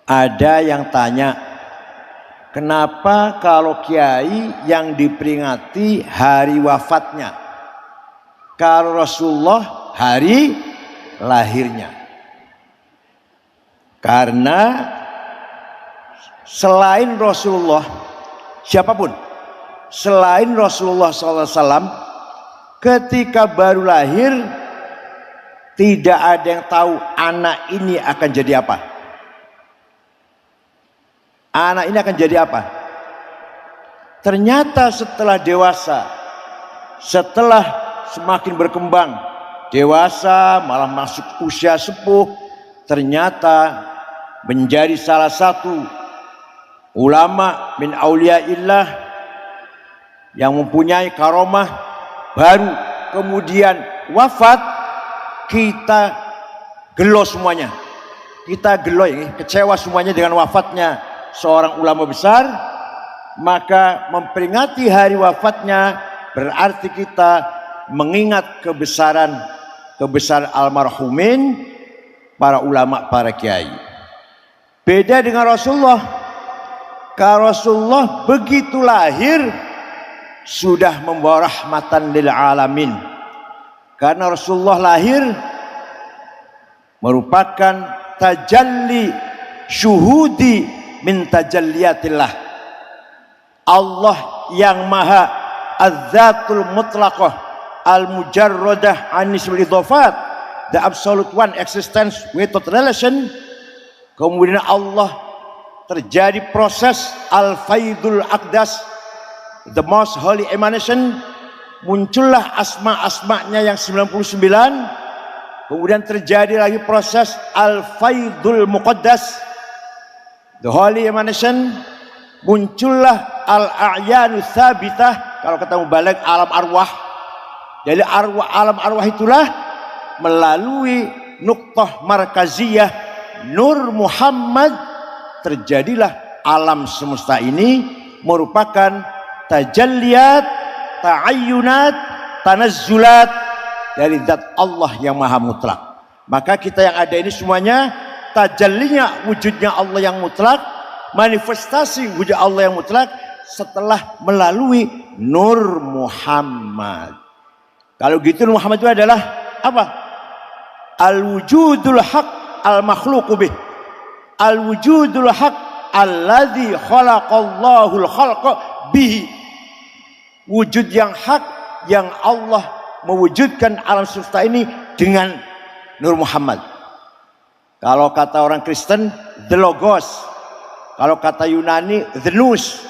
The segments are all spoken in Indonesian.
Ada yang tanya, kenapa kalau kiai yang diperingati hari wafatnya, kalau Rasulullah hari lahirnya? Karena selain Rasulullah, siapapun selain Rasulullah SAW, ketika baru lahir tidak ada yang tahu anak ini akan jadi apa. Anak ini akan jadi apa? Ternyata setelah dewasa, setelah semakin berkembang, dewasa malah masuk usia sepuh, ternyata menjadi salah satu ulama min auliyaillah yang mempunyai karomah, baru kemudian wafat, kita gelo semuanya. Kita gelo ini, kecewa semuanya dengan wafatnya seorang ulama besar. Maka memperingati hari wafatnya berarti kita mengingat kebesaran almarhumin para ulama, para kiai. Beda dengan Rasulullah. Kalau Rasulullah begitu lahir sudah membawa rahmatan lil alamin. Karena Rasulullah lahir merupakan tajalli syuhudi min tajalliyatillah. Allah yang maha az-zatul mutlaqah al-mujarradah anisul idhafat, the absolute one existence without relation. Kemudian Allah terjadi proses al-faidul aqdas, the most holy emanation, muncullah asma-asmanya yang 99. Kemudian terjadi lagi proses al-faidul muqaddas, the holy emanation, muncullah al-a'yanu tsabitah, kalau ketemu balik alam arwah. Jadi alam arwah itulah melalui nuqtah markaziyah Nur Muhammad terjadilah alam semesta ini, merupakan tajalliyat, ta'ayyunat, tanazzulat dari zat Allah yang maha mutlak. Maka kita yang ada ini semuanya tajallinya wujudnya Allah yang mutlak, manifestasi wujud Allah yang mutlak setelah melalui Nur Muhammad. Kalau gitu Nur Muhammad itu adalah apa? Al-wujudul haq al-makhluqu bih. Al-wujudul haq alladzi khalaqallahul khalqa bihi. Wujud yang hak yang Allah mewujudkan alam semesta ini dengan Nur Muhammad. Kalau kata orang Kristen, the logos. Kalau kata Yunani, the nous.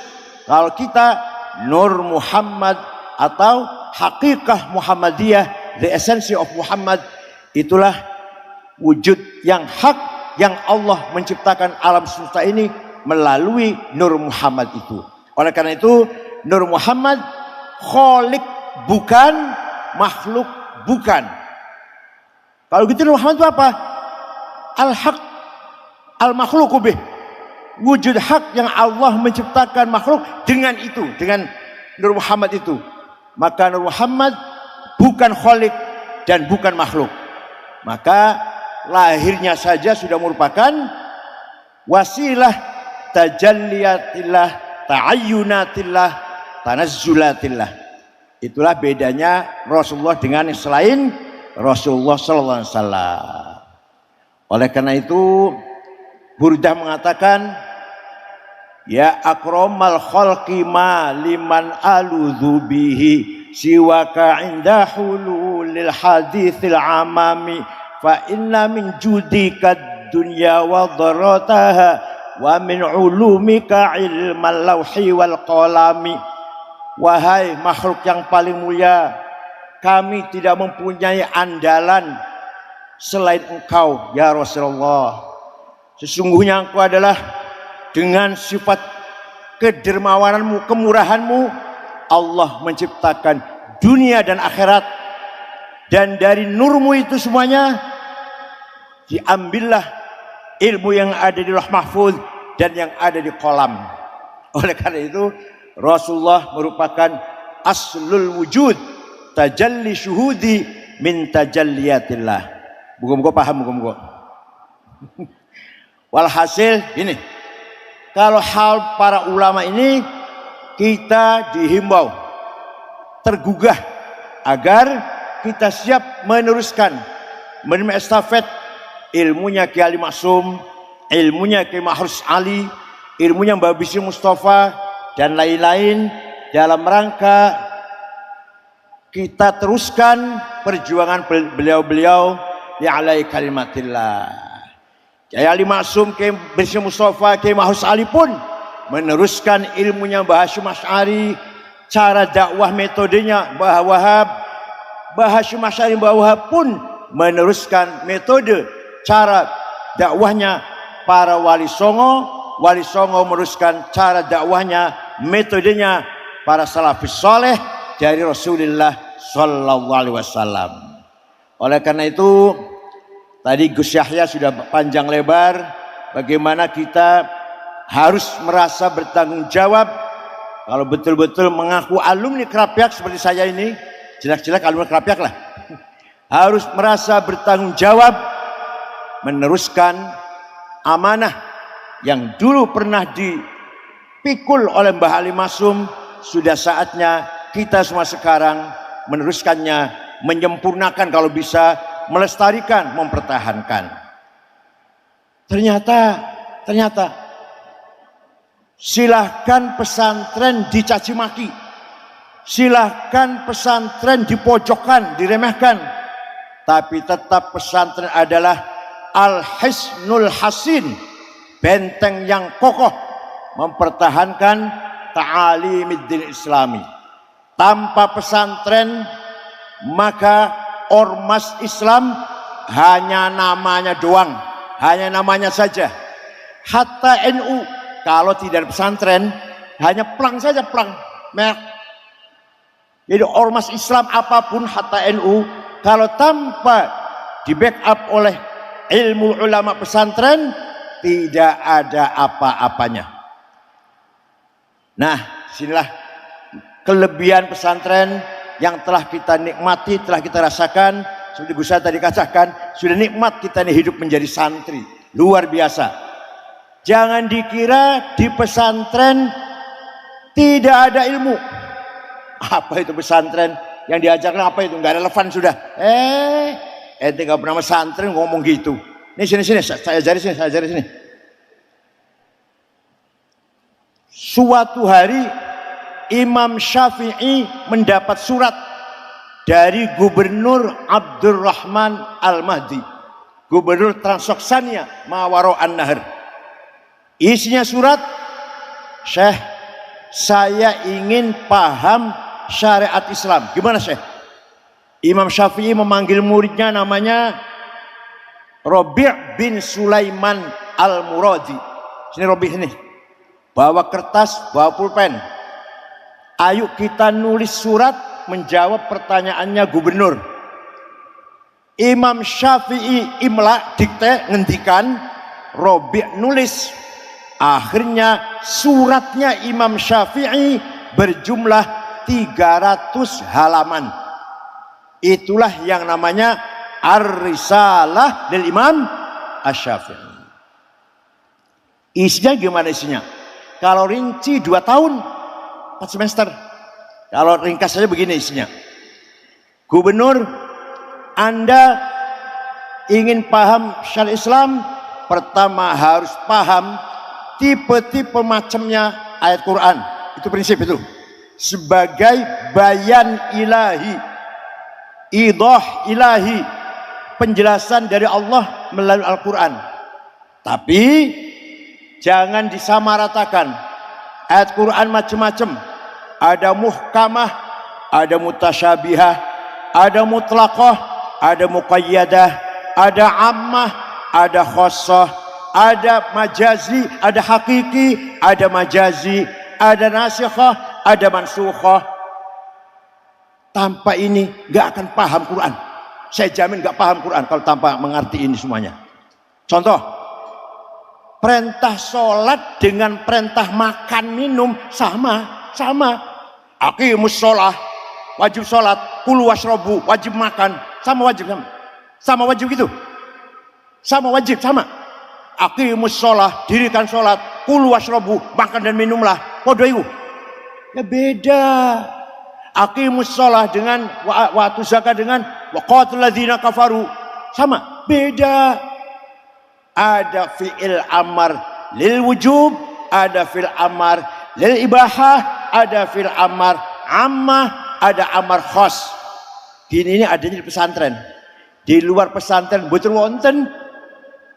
Kalau kita Nur Muhammad atau hakikah Muhammadiyah, the essence of Muhammad, itulah wujud yang hak yang Allah menciptakan alam semesta ini melalui Nur Muhammad itu. Oleh karena itu Nur Muhammad khalik bukan, makhluk bukan. Kalau gitu Nur Muhammad itu apa? Al-haq al-makhluqu bih. Wujud hak yang Allah menciptakan makhluk dengan itu, dengan Nur Muhammad itu. Maka Nur Muhammad bukan khalik dan bukan makhluk. Maka lahirnya saja sudah merupakan wasilah tajalliyatillah, ta'ayyunatillah, tanazzulatillah. Itulah bedanya Rasulullah dengan yang selain Rasulullah sallallahu alaihi wasallam. Oleh karena itu Burdah mengatakan, ya akramal khalqi ma liman aludhu bihi siwaka inda hululil hadithil amami fa inna min judika dunya wa dharataha wa min ulumika ilmal lawhi wal qalami. Wahai makhluk yang paling mulia, kami tidak mempunyai andalan selain engkau ya Rasulullah. Sesungguhnya engkau adalah dengan sifat kedermawananmu, kemurahanmu, Allah menciptakan dunia dan akhirat. Dan dari nurmu itu semuanya diambillah ilmu yang ada di Lauh Mahfuz dan yang ada di kolam. Oleh karena itu Rasulullah merupakan aslul wujud, tajalli syuhudi min tajalliyatillah. Muga-muga paham, muga-muga. Walhasil ini, kalau hal para ulama ini kita dihimbau, tergugah agar kita siap meneruskan, menerima estafet ilmunya Kiai Ali Maksum, ilmunya Kiai Mahrus Ali, ilmunya Mbak Bisri Mustafa dan lain-lain, dalam rangka kita teruskan perjuangan beliau-beliau ya alai kalimatillah. Kiai Ali Maksum, Kiai Bisri Mustafa, Kiai Mahrus Ali pun meneruskan ilmunya Mbah Hasyim Asy'ari, cara dakwah metodenya Mbah Wahab. Mbah Hasyim Asy'ari, Mbah Wahab pun meneruskan metode cara dakwahnya para wali songo. Wali songo meneruskan cara dakwahnya, metodenya para salafus soleh dari Rasulullah Sallallahu Alaihi Wasallam. Oleh karena itu, tadi Gus Yahya sudah panjang lebar bagaimana kita harus merasa bertanggung jawab. Kalau betul-betul mengaku alumni Krapyak seperti saya ini, jelek-jelek alumni Krapyak lah, harus merasa bertanggung jawab meneruskan amanah yang dulu pernah dipikul oleh Mbah Ali Maksum. Sudah saatnya kita semua sekarang meneruskannya, menyempurnakan, kalau bisa melestarikan, mempertahankan. Ternyata silahkan pesantren dicaci maki, silahkan pesantren dipojokkan, diremehkan, tapi tetap pesantren adalah al-hisnul hasin, benteng yang kokoh mempertahankan ta'alimiddin islami. Tanpa pesantren maka ormas Islam hanya namanya doang, hanya namanya saja. Hatta NU kalau tidak ada pesantren hanya plang saja, plang merek. Jadi ormas Islam apapun, hatta NU, kalau tanpa di backup oleh ilmu ulama pesantren, tidak ada apa-apanya. Nah, sinilah kelebihan pesantren yang telah kita nikmati, telah kita rasakan. Seperti Gus Yahya tadi katakan, sudah nikmat kita ini hidup menjadi santri, luar biasa. Jangan dikira di pesantren tidak ada ilmu. Apa itu pesantren? Yang diajarkan apa itu? Nggak relevan sudah. Ente nggak pernah pesantren ngomong gitu. Ini sini, saya ajari sini. Suatu hari Imam Syafi'i mendapat surat dari Gubernur Abdurrahman Al-Mahdi, Gubernur Transoksania Mawaro An-Nahar. Isinya surat, Syekh, saya ingin paham syariat Islam. Gimana Syekh? Imam Syafi'i memanggil muridnya, namanya Rabi' bin Sulaiman Al-Muradi. Sini Rabi' ini. Bawa kertas, bawa pulpen. Ayo kita nulis surat menjawab pertanyaannya gubernur. Imam Syafi'i imla, dikte, ngendikan, Rabi' nulis. Akhirnya suratnya Imam Syafi'i berjumlah 300 halaman. Itulah yang namanya Ar-Risalah dari Imam Asy-Syafi'i. Isinya gimana isinya? Kalau rinci 2 tahun 4 semester. Kalau ringkas saja begini isinya. Gubernur, Anda ingin paham syariat Islam, pertama harus paham tipe-tipe macamnya ayat Quran. Itu prinsip itu. Sebagai bayan ilahi, idah ilahi, penjelasan dari Allah melalui Al-Quran. Tapi jangan disamaratakan. Ayat Quran macam-macam. Ada muhkamah, ada mutasyabihah, ada mutlaqah, ada muqayyadah, ada ammah, ada khossah, ada majazi, ada hakiki, ada majazi, ada nasikhah, ada mansukhah. Tanpa ini gak akan paham Quran. Saya jamin gak paham Quran kalau tanpa mengerti ini semuanya. Contoh, perintah sholat dengan perintah makan minum sama. Aqimus sholah, wajib sholat, kulu washrobu, wajib makan, sama wajib gitu. Sama. aqimus sholah, dirikan sholat, kulu washrabu, makan dan minumlah. Podo iku. Ya beda. Aqimus sholah dengan waktu zakat dengan waqatul ladzina kafaru. Sama, beda. Ada fi'il amar lil wujub, ada fi'il amar lil ibahah, ada fi'il amar ammah, ada amar khos. Gini ini adanya di pesantren. Di luar pesantren betul wonten.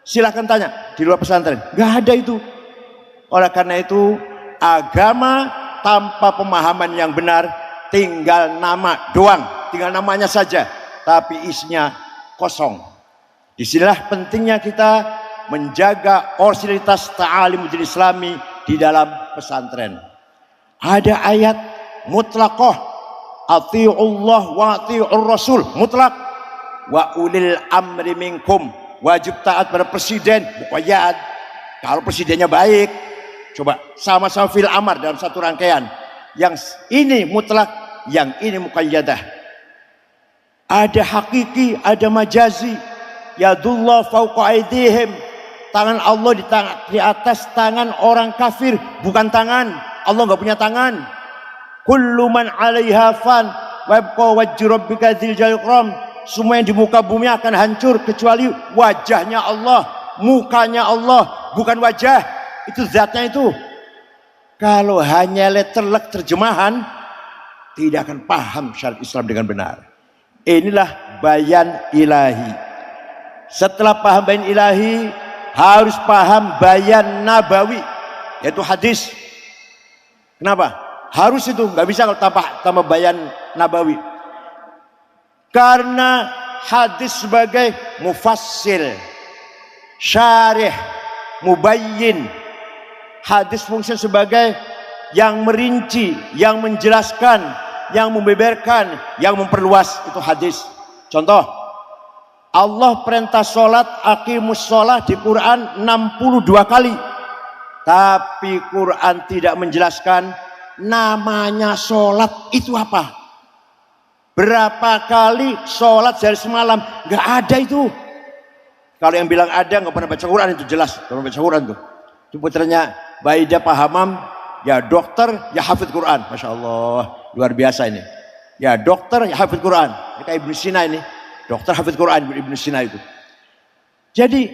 Silahkan tanya di luar pesantren. Gak ada itu. Oleh karena itu agama tanpa pemahaman yang benar tinggal nama doang, tinggal namanya saja, tapi isinya kosong. Disinilah pentingnya kita menjaga orisinalitas ta'alimul islami di dalam pesantren. Ada ayat mutlaqah, ati'ullah wa ati'ur rasul, mutlak. Wa ulil amri minkum, wajib taat pada presiden, muqayyad. Kalau presidennya baik, coba sama-sama fil amar dalam satu rangkaian. Yang ini mutlak, yang ini muqayyadah. Ada hakiki, ada majazi. Yadullah fauqa aydihim, tangan Allah di atas tangan orang kafir, bukan tangan. Allah enggak punya tangan. Kullu man 'alaiha fan wa yabqa wajhu rabbika dzil jalali wal ikram. Semua yang di muka bumi akan hancur kecuali wajahnya Allah, mukanya Allah, bukan wajah. Itu zatnya itu. Kalau hanya letterlek terjemahan, tidak akan paham syariat Islam dengan benar. Inilah bayan ilahi. Setelah paham bayan ilahi, harus paham bayan nabawi, yaitu hadis. Kenapa? Harus itu, nggak bisa kalau tanpa bayan nabawi. Karena hadis sebagai mufassil, syarih, mubayyin. Hadis fungsi sebagai yang merinci, yang menjelaskan, yang membeberkan, yang memperluas, itu hadis. Contoh, Allah perintah sholat, aqimus sholat di Quran 62 kali. Tapi Quran tidak menjelaskan namanya sholat itu apa. Berapa kali sholat sehari semalam? Gak ada itu. Kalau yang bilang ada gak pernah baca Quran, itu jelas. Gak pernah baca Quran tuh. Itu putranya Baida Pahamam, ya dokter, ya hafidh Quran. Masya Allah, luar biasa ini. Ya dokter, ya hafidh Quran. Ya, kayak Ibnu Sina ini. Dokter hafidh Quran, Ibnu Sina itu. Jadi,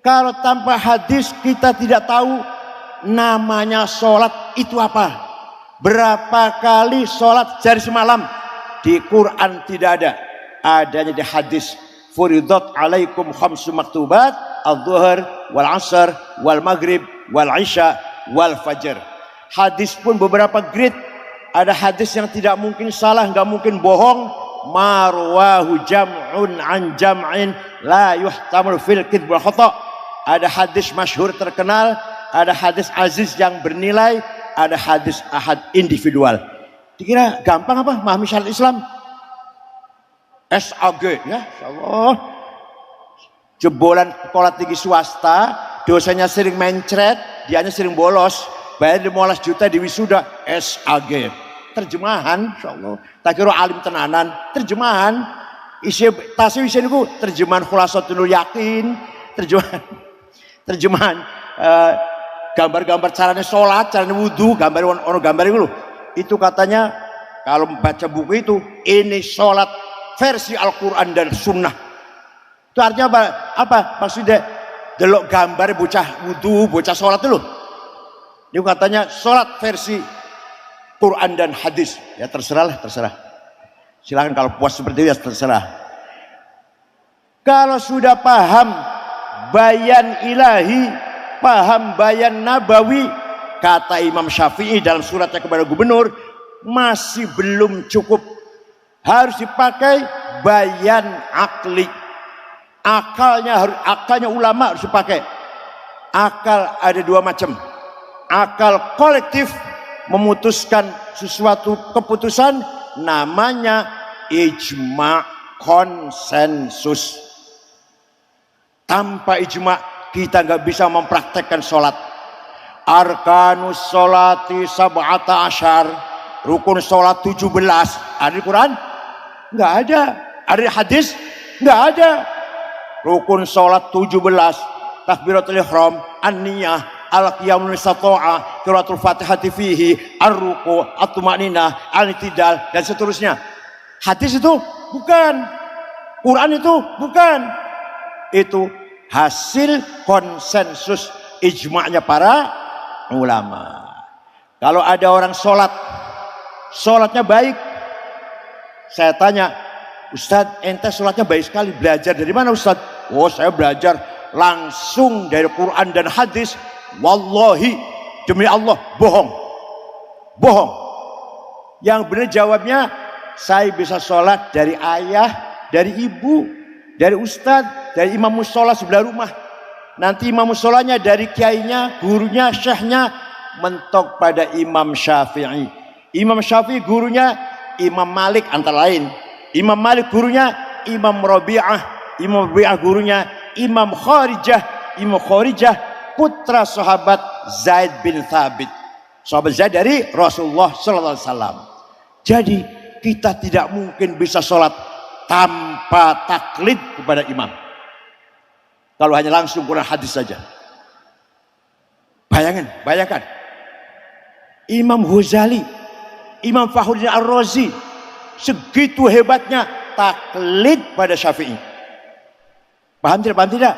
kalau tanpa hadis kita tidak tahu namanya sholat itu apa. Berapa kali sholat sehari semalam? Di Quran tidak ada. Adanya di hadis. Furidat alaikum khamsu maktubat, al-dhuhr, wal-asr, wal-maghrib, wal-isya, wal-fajr. Hadis pun beberapa grade. Ada hadis yang tidak mungkin salah, nggak mungkin bohong. Marwahu jam'un an jam'in la yuhtamul fil kidb wal khata'. Ada hadis masyhur terkenal, ada hadis aziz yang bernilai, ada hadis ahad individual. Dikira gampang apa memahami syariat Islam? SAG ya, insyaallah. Jebolan sekolah tinggi swasta, dosanya sering mencret, dianya sering bolos, bayar 15 juta di wisuda, SAG. Terjemahan, insyaallah. Tak kira alim tenanan, terjemahan. Isi tasawuf niku terjemahan Khulasatul Yakin, terjemahan gambar-gambar caranya sholat, caranya wudhu, gambar ono gambar itu loh. Itu katanya kalau membaca buku itu, ini sholat versi Al-Quran dan Sunnah. Itu artinya apa? Maksudnya delok gambar bocah wudhu, bocah sholat itu loh. Itu katanya sholat versi Quran dan hadis. Ya terserah. Silakan kalau puas seperti itu ya terserah. Kalau sudah paham bayan ilahi, paham bayan nabawi, kata Imam Syafi'i dalam suratnya kepada gubernur, masih belum cukup. Harus dipakai bayan akli. Akalnya ulama harus dipakai. Akal ada dua macam. Akal kolektif memutuskan sesuatu keputusan, namanya ijma, konsensus. Tanpa ijma kita nggak bisa mempraktekkan sholat. Arkanus sholati sab'ata asyar, rukun sholat 17. Ada di Quran? Nggak ada. Ada di hadis? Nggak ada. Rukun sholat 17. takbiratul ihram, an-niyah, al-qiyamul istata'a, qiraatul fatihati fihi, ar-ruku', at-tumaninah, al-i'tidal dan seterusnya. Hadis itu bukan, Quran itu bukan. Itu hasil konsensus ijma'nya para ulama. Kalau ada orang sholatnya baik, saya tanya, Ustadz, ente sholatnya baik sekali, belajar dari mana Ustadz? Oh, saya belajar langsung dari Quran dan hadis. Wallahi, demi Allah, bohong. Yang benar jawabnya, saya bisa sholat dari ayah, dari ibu, dari ustadz, dari imam musola sebelah rumah. Nanti imam musolanya dari kiainya, gurunya, syekhnya mentok pada Imam Syafi'i. Imam Syafi'i gurunya Imam Malik antara lain. Imam Malik gurunya Imam Rabi'ah. Imam Rabi'ah gurunya Imam Kharijah. Imam Kharijah putra sahabat Zaid bin Thabit. Sahabat Zaid dari Rasulullah sallallahu alaihi wasallam. Jadi kita tidak mungkin bisa sholat tanpa taklid kepada imam. Kalau hanya langsung Quran hadis saja. Bayangkan. Imam Ghazali, Imam Fakhruddin Ar-Razi, segitu hebatnya taklid pada Syafi'i. Paham tidak?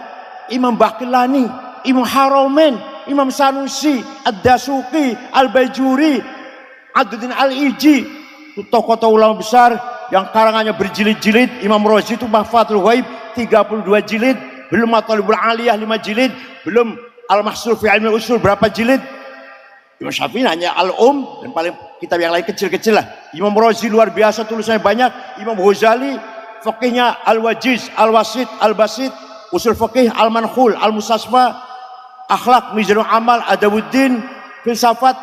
Imam Baqillani, Imam Haramain, Imam Sanusi, Ad-Dasuqi, Al-Bajuri, Ad-Din Al-Iji, tokoh-tokoh ulama besar yang karangannya berjilid-jilid. Imam Razi itu Mahfatul Ghaib 32 jilid, belum Matalibul Aliyah 5 jilid, belum Al-Mahsul fi Ilmi Usul berapa jilid. Imam Syafi'i hanya Al-Um dan paling kitab yang lain kecil-kecil lah. Imam Razi luar biasa, tulisannya banyak. Imam Ghazali fakihnya Al-Wajiz, Al-Wasit, Al-Basit, Usul Fakih, Al-Mankhul, Al-Mustasfa, Akhlaq, Mizanul Amal, Adabuddin, Filsafat,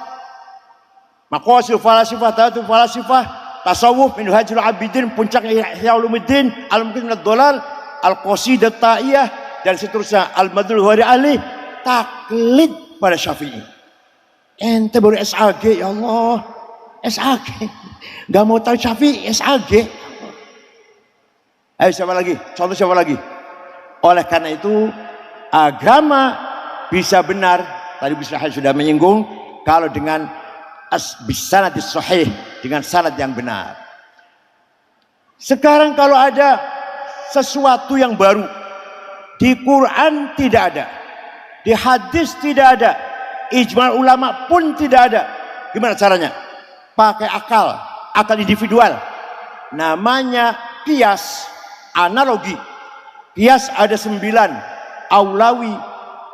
Maqasid Falasifah, Tadatul Falasifah, Tasawuf, Minhajul Abidin, Puncak Ihya Ulumuddin, Al-Mungkin minad Dhalal, Al-Qasidah Ta'iyah dan seterusnya, Al-Madlul Ghari Ahli. Taklid pada Syafi'i. Ente baru SAG, ya Allah, SAG, gak mau tahu Syafi'i, SAG. Ayo siapa lagi? Contoh siapa lagi? Oleh karena itu agama bisa benar, tadi bisa sudah menyinggung, kalau dengan bisanadis sahih, dengan sanad yang benar. Sekarang kalau ada sesuatu yang baru, di Quran tidak ada, di hadis tidak ada, ijma ulama pun tidak ada. Gimana caranya? Pakai akal individual. Namanya qiyas, analogi. Qiyas ada 9, aulawi,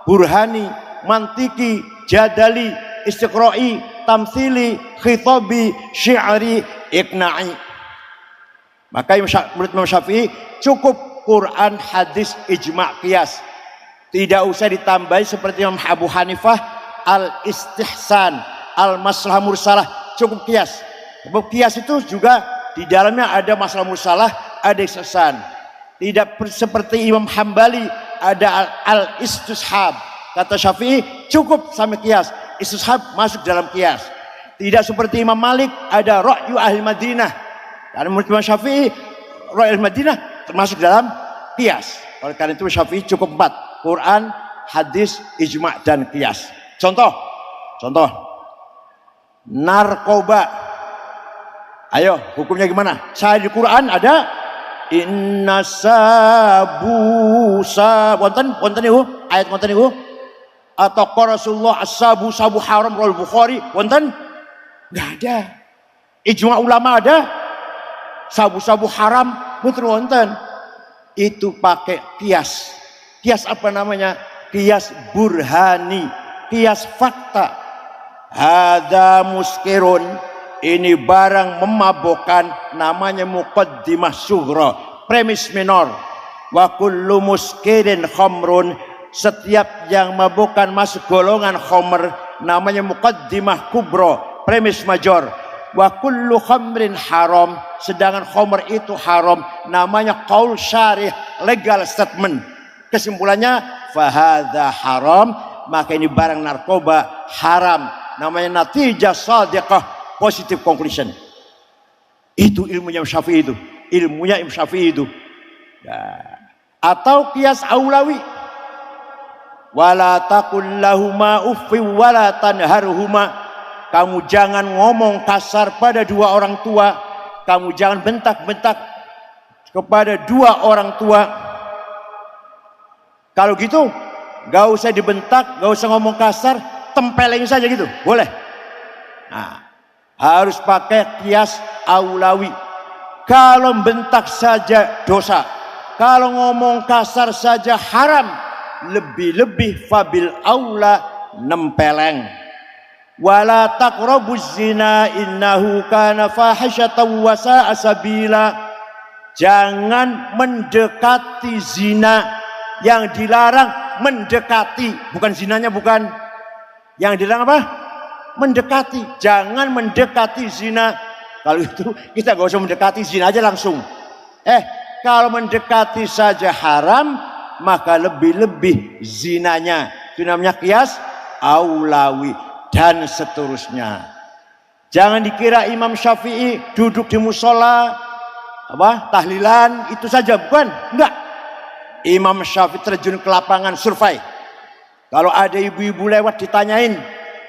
burhani, mantiki, jadali, istiqra'i, tamthili, khitabi, syi'ri, iqna'i. Maka menurut Imam Syafi'i cukup Quran, hadis, ijma', qiyas. Tidak usah ditambahi seperti Imam Abu Hanifah al-istihsan, al-maslalah mursalah, cukup qiyas. Sebab qiyas itu juga di dalamnya ada masalah mursalah, ada istihsan. Tidak seperti Imam Hambali ada al-istishab. Kata Syafi'i cukup sampai qiyas. Istishab masuk dalam qiyas. Tidak seperti Imam Malik ada ra'yu ahli Madinah. Karena menurut Imam Syafi'i ra'yu ahli Madinah termasuk dalam qiyas. Oleh karena itu Syafi'i cukup 4. Quran, hadis, ijma' dan qiyas. Contoh narkoba. Ayo hukumnya gimana? Saya di Quran ada inna sabu wonten niku ayat wonten niku atau Rasulullah as-sabu haram riwayat Bukhari wonten? Enggak ada. Ijma' ulama ada sabu haram betul wonten. Itu pakai qiyas. Qiyas apa namanya? Qiyas burhani, qiyas fakta. Hadza muskirun, ini barang memabukkan, namanya muqaddimah sughra, premis minor. Wa kullu muskirin khamrun, setiap yang mabukkan masuk golongan khamr, namanya muqaddimah kubra, premis major. Wa kullu khamrin haram, sedangkan khamr itu haram, namanya qaul syarih, legal statement. Kesimpulannya fahadha haram, maka ini barang narkoba haram, namanya natijah shadiqah, positive conclusion. Itu ilmunya Imam Syafi'i itu, ilmunya Imam Syafi'i itu. Ya. Atau qiyas aulawi. Wala taqul lahuma uffi wala tanharhuma. Kamu jangan ngomong kasar pada dua orang tua. Kamu jangan bentak-bentak kepada dua orang tua. Kalau gitu, gak usah dibentak, gak usah ngomong kasar, tempeleng saja gitu, boleh. Nah, harus pakai kias aulawi. Kalau bentak saja dosa, kalau ngomong kasar saja haram, lebih-lebih fabil aula nempeleng. Wala taqrabuz zina innahu kana fahisyatan wa sa'a sabila. Jangan mendekati zina. Yang dilarang mendekati, bukan zinanya, bukan. Yang dilarang apa? Mendekati. Jangan mendekati zina. Kalau itu kita gak usah mendekati zina aja langsung. Kalau mendekati saja haram, maka lebih-lebih zinanya. Itu namanya qiyas aulawi dan seterusnya. Jangan dikira Imam Syafi'i duduk di musola tahlilan itu saja, bukan. Enggak. Imam Syafi'i terjun ke lapangan survei. Kalau ada ibu-ibu lewat ditanyain,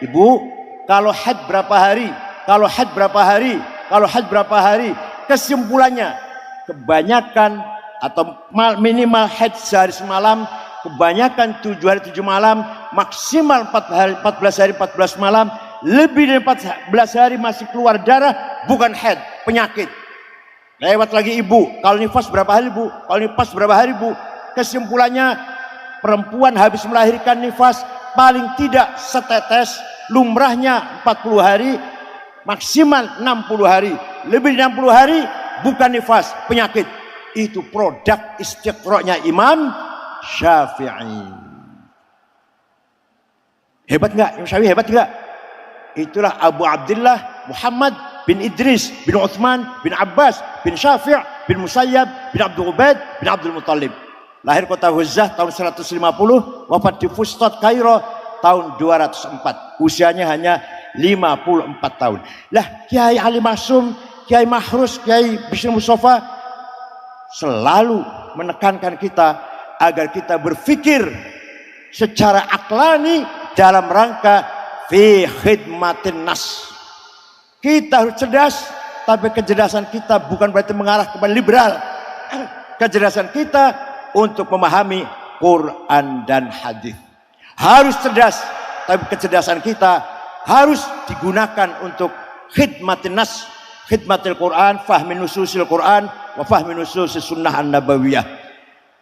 ibu kalau haid berapa hari? Kalau haid berapa hari? Kalau haid berapa hari? Kesimpulannya, kebanyakan atau minimal haid sehari semalam, kebanyakan 7 hari 7 malam, maksimal 4 hari 14 hari 14 malam, lebih dari 14 hari masih keluar darah, bukan haid, penyakit. Lewat lagi ibu, kalau nifas berapa hari bu? Kalau nifas berapa hari bu? Kesimpulannya, perempuan habis melahirkan nifas paling tidak setetes, lumrahnya 40 hari, maksimal 60 hari. Lebih dari 60 hari bukan nifas, penyakit. Itu produk istiqra'nya Imam Syafi'i. Hebat enggak? Imam Syafi'i hebat enggak? Itulah Abu Abdullah Muhammad bin Idris bin Uthman bin Abbas bin Syafi' bin Musayyab bin Abdul Ubaid bin Abdul Muttalib. Lahir kota Huzzah tahun 150, wafat di Fustat Kairo tahun 204. Usianya hanya 54 tahun. Lah Kiai Ali Maksum, Kiai Mahrus, Kiai Bisri Mustafa selalu menekankan kita agar kita berpikir secara aklani dalam rangka fi khidmatin nas. Kita harus cerdas, tapi kecerdasan kita bukan berarti mengarah kepada liberal. Kecerdasan kita untuk memahami Quran dan hadis. Harus cerdas, tapi kecerdasan kita harus digunakan untuk khidmatin nas, khidmatil Quran, fahmi nususil Quran, wa fahmi nususil sunnah an-nabawiyah.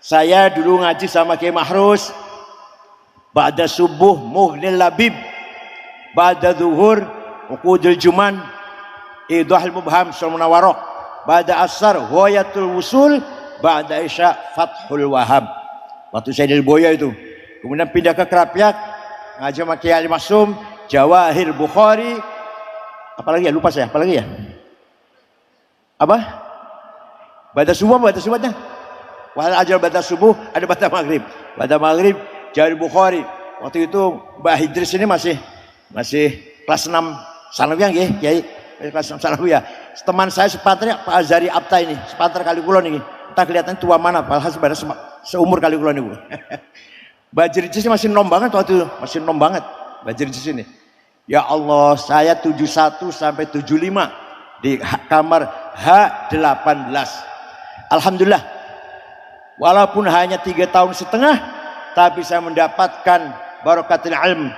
Saya dulu ngaji sama Kiai Mahrus, ba'da subuh Mughnil Labib, ba'da zuhur Uqudul Juman, Idahul Mubham Sulmunawarok, ba'da asar Ghayatul Wusul, ba'da isya Fathul Wahab. Waktu saya di Boya itu, kemudian pindah ke Krapyak, ngaji sama Kiai Ali Maksum, Jawahir Bukhari, apalagi ya, lupa saya, apalagi ya, apa? Ba'da subuh, ba'da subuhnya, wal ajar ba'da subuh, ada ba'da maghrib, ba'da maghrib Jawahir Bukhari. Waktu itu Mbak Idris ini masih kelas 6 sanawiyah nggih, Kiai, kelas 6 sanawiyah. Teman saya sepantarnya Pak Azhari Abta ini, sepantar kali kula niki. Tak kelihatan tua mana, padahal sebenarnya seumur kali kula niku. Mbak Jirjis masih nom banget waktu itu, masih nom banget Mbak Jirjis ini. Ya Allah, saya 71 sampai 75 di kamar H18. Alhamdulillah, walaupun hanya 3 tahun setengah, tapi saya mendapatkan barakatil ilm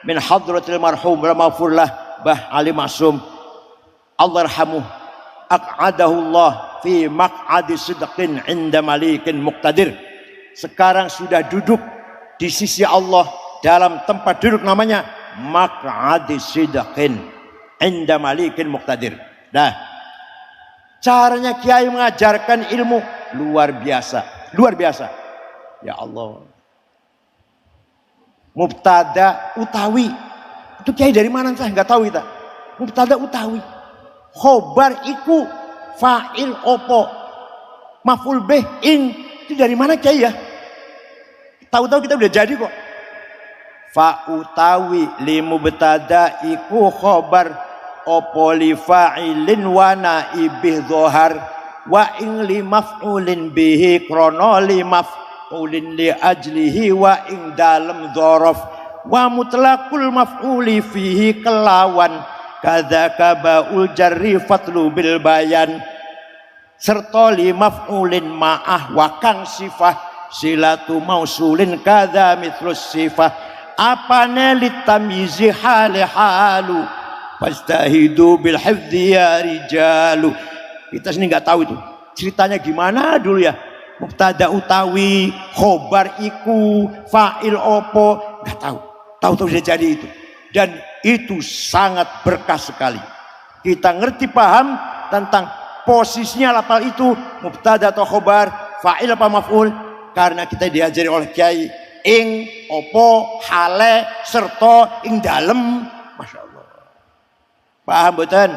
min hadratil marhum rahimahullah Bah Ali Maksum, Allah yarhamuh, aq'adahullah fi maq'adi sidqin inda malikin muqtadir. Sekarang sudah duduk di sisi Allah dalam tempat duduk namanya maq'adi sidqin inda malikin muqtadir. Nah, caranya Kiai mengajarkan ilmu luar biasa, luar biasa. Ya Allah, mubtada utawi itu Kiai dari mana saya nggak tahu kita. Mubtada utawi, khobar iku, fa'il opo, maf'ul bih in, itu dari mana Kiai ya? Tahu-tahu kita udah jadi kok. Fa utawi li mubtada iku khobar opo li fa'ilin wa naibih dhohar wa in li maf'ulin bihi krono li maf'ulin li ajlihi wa ing dalam dzaraf wa mutlaqul maf'uli fihi kelawan kadzaka baul jarri fatlu bil bayan serta li maf'ulin ma'ah wa kang sifah silatu mausulin kadza mithlus sifah apane litamyizi hali halu fastahidu bil hifdzi ya rijalu. Kita sini nggak tahu itu ceritanya gimana dulu ya, mubtada utawi khobar iku fa'il opo nggak tahu, tahu-tahu sudah jadi itu, dan itu sangat berkah sekali. Kita ngerti paham tentang posisinya lafal itu mubtada atau khobar, fa'il apa maf'ul, karena kita diajari oleh kiai ing opo hale serta ing dalem. Masya Allah, paham betul?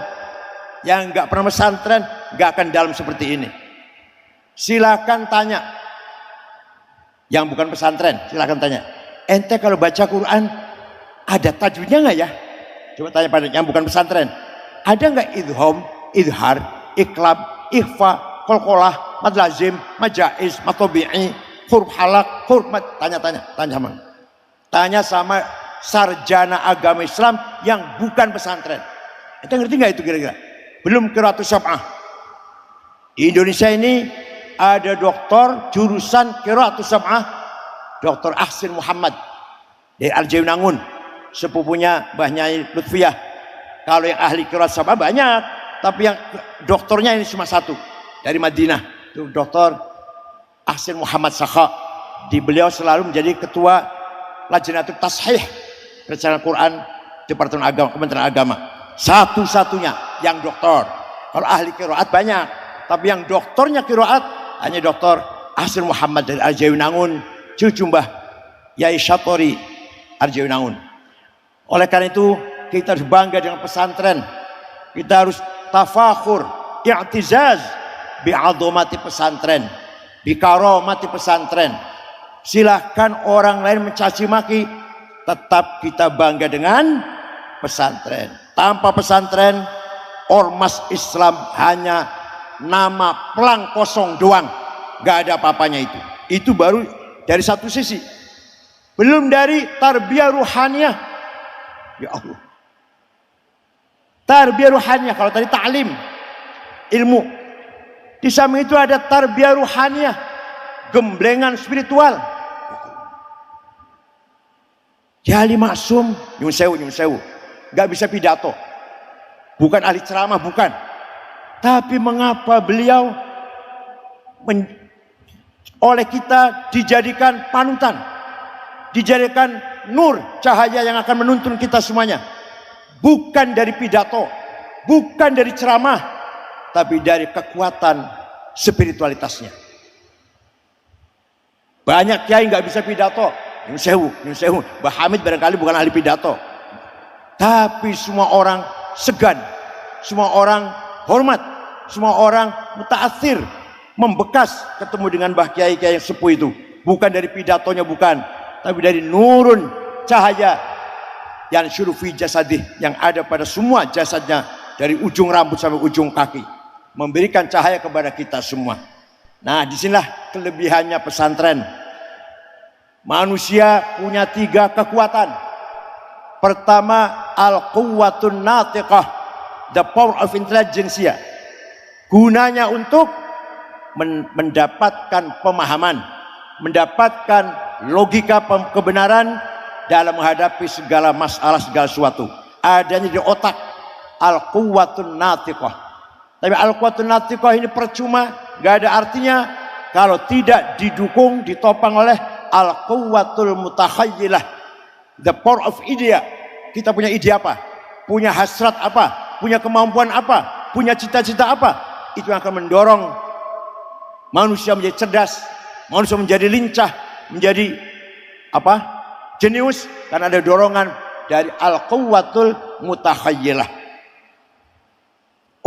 Yang nggak pernah pesantren nggak akan dalam seperti ini. Silakan tanya yang bukan pesantren, silakan tanya, ente kalau baca Quran ada tajwidnya nggak ya? Coba tanya pada yang bukan pesantren, ada nggak idhom, idhar, iklab, ikhfa, qalqalah, mad lazim, mad jaiz, mad tabi'i, huruf halak, huruf mad. Tanya sama sarjana agama Islam yang bukan pesantren. Ente ngerti nggak itu kira-kira? Belum qiraatus sab'ah. Di Indonesia ini ada doktor jurusan qiraatus sab'ah, Dr. Ahsin Muhammad dari Al-Jainangun, sepupunya Mbah Nyai Lutfiyah. Kalau yang ahli qiraatus sab'ah banyak, tapi yang doktornya ini cuma satu dari Madinah, itu Dr. Ahsin Muhammad Sakha. Di beliau selalu menjadi ketua Lajnatul Tashih Rencana Quran Departemen Agama, Kementerian Agama. Satu-satunya yang doktor. Kalau ahli qiraat banyak, tapi yang doktornya qiraat hanya Dr. Ahsin Muhammad dari Al-Jainangun, cucu Mbah Yai Syatori Al-Jainangun. Oleh karena itu kita harus bangga dengan pesantren. Kita harus tafakhur, i'tizaz bi'azamati pesantren, bikaromati pesantren. Silahkan orang lain mencaci maki, tetap kita bangga dengan pesantren. Tanpa pesantren, ormas Islam hanya nama pelang kosong doang, nggak ada apa-apanya itu. Itu baru dari satu sisi, belum dari tarbiyah ruhaniyah. Ya Allah, tarbiyah ruhaniyah. Kalau tadi ta'lim, ilmu, di samping itu ada tarbiyah ruhaniyah, gemblengan spiritual. Kiai Maksum nyun sewu, nggak bisa pidato, bukan ahli ceramah, bukan. Tapi mengapa beliau oleh kita dijadikan panutan, dijadikan nur, cahaya yang akan menuntun kita semuanya, bukan dari pidato, bukan dari ceramah, tapi dari kekuatan spiritualitasnya. Banyak kiai nggak bisa pidato, nyun sewu. Mbah Hamid barangkali bukan ahli pidato, tapi semua orang segan, semua orang hormat, semua orang mutaatsir, membekas ketemu dengan Mbah Kiai-kiai yang sepuh itu. Bukan dari pidatonya, bukan, tapi dari nurun, cahaya yang syurufi jasadih, yang ada pada semua jasadnya, dari ujung rambut sampai ujung kaki, memberikan cahaya kepada kita semua. Nah, disinilah kelebihannya pesantren. Manusia punya 3 kekuatan. Pertama, al-quwwatun natiqah, the power of intelligence. Gunanya untuk mendapatkan pemahaman, mendapatkan logika kebenaran dalam menghadapi segala masalah, segala sesuatu. Adanya di otak, al-quwwatun natiqah. Tapi al-quwwatun natiqah ini percuma, gak ada artinya kalau tidak didukung, ditopang oleh al-quwwatul mutakhayyilah, the power of idea. Kita punya ide apa, punya hasrat apa, punya kemampuan apa, punya cita-cita apa, itu yang akan mendorong manusia menjadi cerdas, manusia menjadi lincah, menjadi apa, jenius, karena ada dorongan dari al-quwwatul mutakhayyilah.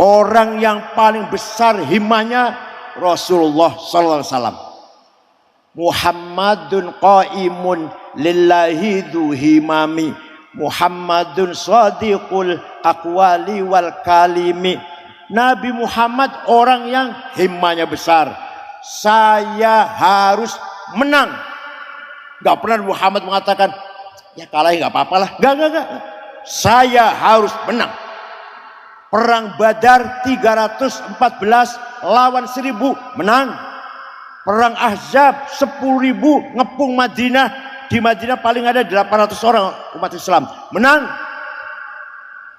Orang yang paling besar himmahnya Rasulullah sallallahu alaihi wasallam. Muhammadun qaimun lillahi dhu himami, Muhammadun sadiqul aqwali wal kalimi. Nabi Muhammad orang yang himmahnya besar. Saya harus menang. Gak pernah Muhammad mengatakan, ya kalah ya gak apa-apa lah. Gak. Saya harus menang. Perang Badar 314 lawan 1000 menang. Perang Ahzab 10.000 ngepung Madinah. Di Madinah paling ada 800 orang umat Islam. Menang.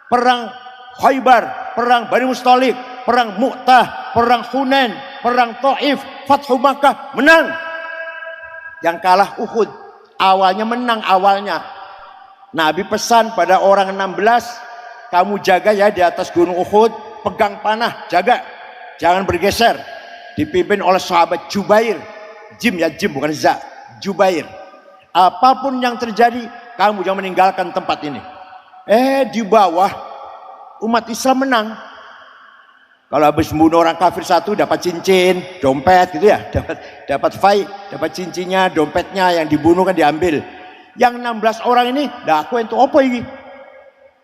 Perang Khaybar, perang Bani Mustalik, perang Mu'tah, perang Hunain, perang Taif, Fathu Makkah, menang. Yang kalah Uhud, awalnya menang awalnya. Nabi pesan pada orang 16, kamu jaga ya di atas gunung Uhud, pegang panah, jaga, jangan bergeser. Dipimpin oleh sahabat Jubair, Jim bukan Za, Jubair. Apapun yang terjadi, kamu jangan meninggalkan tempat ini. Di bawah umat Islam menang. Kalau habis membunuh orang kafir satu dapat cincin, dompet gitu ya, dapat fai, dapat cincinnya, dompetnya yang dibunuh kan diambil. Yang 16 orang ini, dah aku itu apa ini?